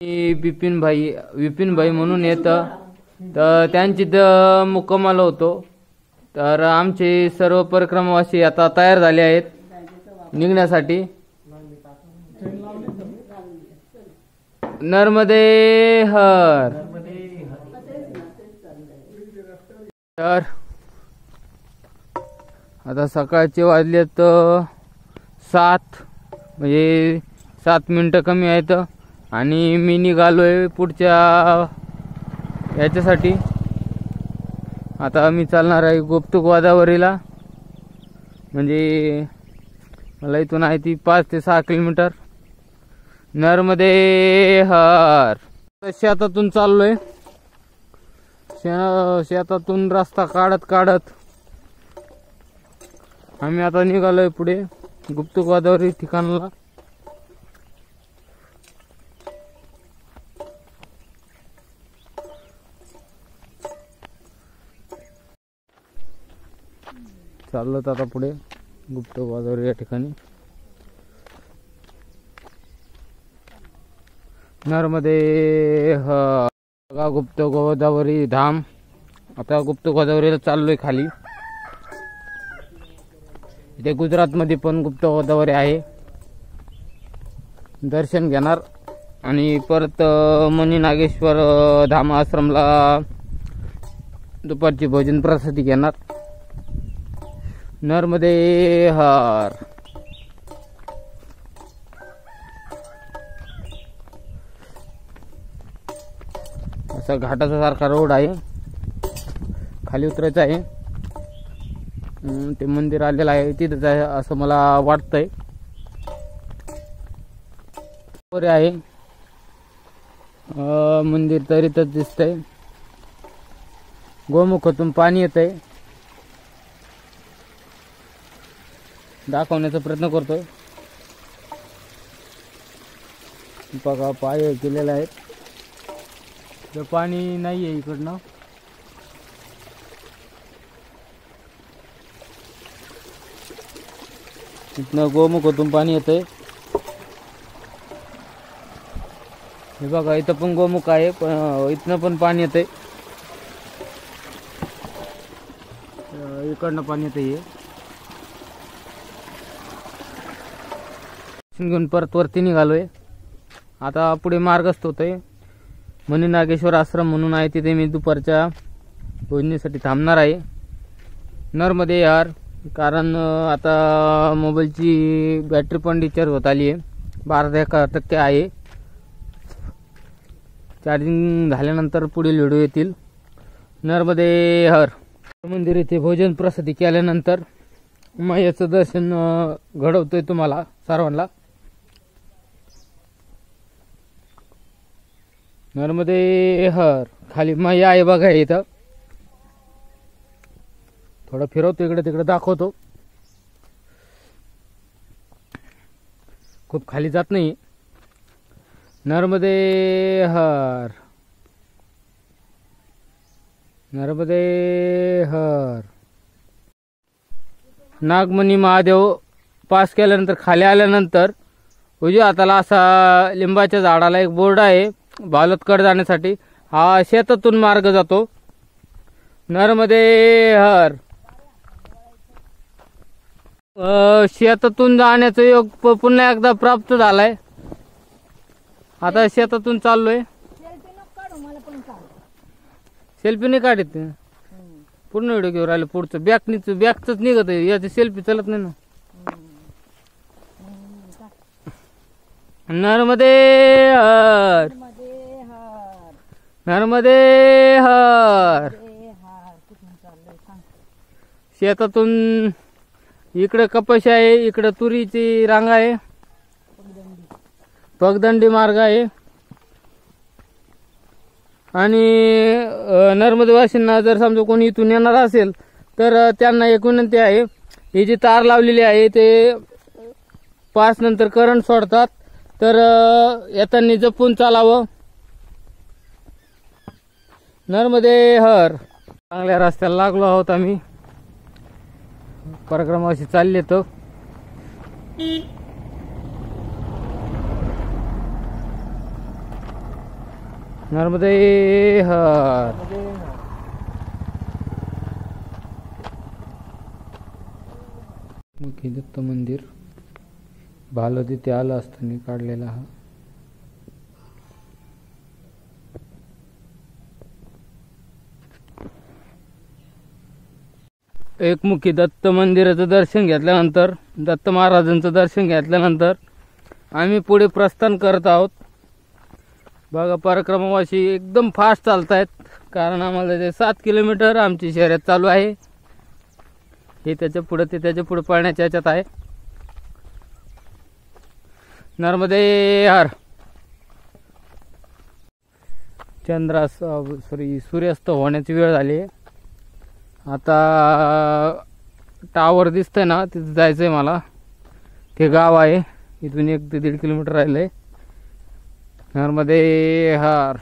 विपिन भाई म्हणून येतं, तर त्यांची मुक्कामाला होतो. तर आमचे सर्व परिक्रमावासी आता तयार झाले आहेत निघण्यासाठी. नर्मदे हर. तर आता सकाळचे वाजलेत 7, म्हणजे 7 मिनिटं कमी आहेत आणि मी निघालोय पुढच्या याच्यासाठी. आता मी चालणार आहे गुप्त गोदावरीला. म्हणजे मला इथून आहे ती 5 ते 6 किलोमीटर. नर्मदे हर. शेतातून चाललोय. शेतातून रस्ता काढत आम्ही आता निघालोय पुढे गुप्त गोदावरी ठिकाणाला. चाललोत आता पुढे गुप्त गोदावरी या ठिकाणी. नर्मदे हर. गुप्त गोदावरी धाम. आता गुप्त गोदावरीला चाललोय खाली. इथे गुजरात मध्ये पण गुप्त गोदावरी आहे. दर्शन घेणार आणि परत मनी नागेश्वर धाम आश्रमला दुपारची भोजन प्रसादी घेणार. नर्मदे हर. असा घाटाचा सारखा रोड आहे. खाली उतरायचं आहे. ते मंदिर आलेलं आहे तिथंच आहे असं मला वाटतंय. वर आहे मंदिर तर इथंच दिसतंय. गोमुखातून पाणी येतंय. दाखवण्याचा प्रयत्न करतोय. बघा पाय केलेले आहेत. तर पाणी नाही आहे इकडनं. इथनं गोमुखातून पाणी येतंय. हे बघा इथं पण गोमुख आहे, पण इथनं पण पाणी येतंय. इकडनं पाणी येतंय. घेऊन परत वरती निघालोय. आता पुढे मार्गस्थ होतोय. मनी नागेश्वर आश्रम म्हणून आहे, तिथे मी दुपारच्या भोजनासाठी थांबणार आहे. नर्मदे यार. कारण आता मोबाईलची बॅटरी पण डिस्चार्ज होत आली आहे. 12% आहे. चार्जिंग झाल्यानंतर पुढील व्हिडिओ येतील. नर्मदे हर. मंदिर येथे भोजन प्रसादी केल्यानंतर मायाचं दर्शन घडवतोय तुम्हाला सर्वांना. नर्मदे हर. खाली माया आहे बघा इथं. थोडं फिरवतो इकडे तिकडे दाखवतो. खूप खाली जात नाही. नर्मदे हर. नर्मदे हर. नागमणी महादेव पास केल्यानंतर खाली आल्यानंतर उजव्या हाताला असा लिंबाच्या झाडाला एक बोर्ड आहे बालतकड जाण्यासाठी. हा शेतातून मार्ग जातो. नर्मदे हर. शेतातून जाण्याचा योग पुन्हा एकदा प्राप्त झालाय. आता शेतातून चाललोय. सेल्फी नाही काढत. पूर्ण व्हिडिओ घेऊन राहिले. पुढचं बॅकच निघत आहे. याची सेल्फी चलत नाही ना. नर्मदे हर. नर्मदे हर. शेतातून इकडे कपाशी आहे, इकडे तुरीची रांग आहे. पगदंडी मार्ग आहे. आणि नर्मदेवासींना जर समजा कोणी इथून येणार असेल तर त्यांना एक विनंती आहे. ही जी तार लावलेली आहे ते 5 नंतर करंट सोडतात, तर येताना जपून चालावं. नर्मदे हर. चांगल्या रस्त्याला लागलो आहोत आम्ही. परिक्रमाशी चालले तर नर्मदे हर. मुखी दत्त मंदिर भाल तिथे आलं असताना काढलेला हा. एकमुखी दत्त मंदिराचं दर्शन घेतल्यानंतर, दत्त महाराजांचं दर्शन घेतल्यानंतर आम्ही पुढे प्रस्थान करत आहोत. बघा परिक्रमावासी एकदम फास्ट चालतायत, कारण आम्हाला ते 7 किलोमीटर आमची शर्यत चालू आहे. हे त्याच्या पुढे ते त्याच्या पुढे पळण्याच्या ह्याच्यात आहे. नर्मदे हर. सूर्यास्त होण्याची वेळ झाली. आता टावर दिसतंय ना, तिथे जायचंय मला. ते गाव आहे, इथून 1 ते 1.5 किलोमीटर राहिलंय. नर्मदे हर.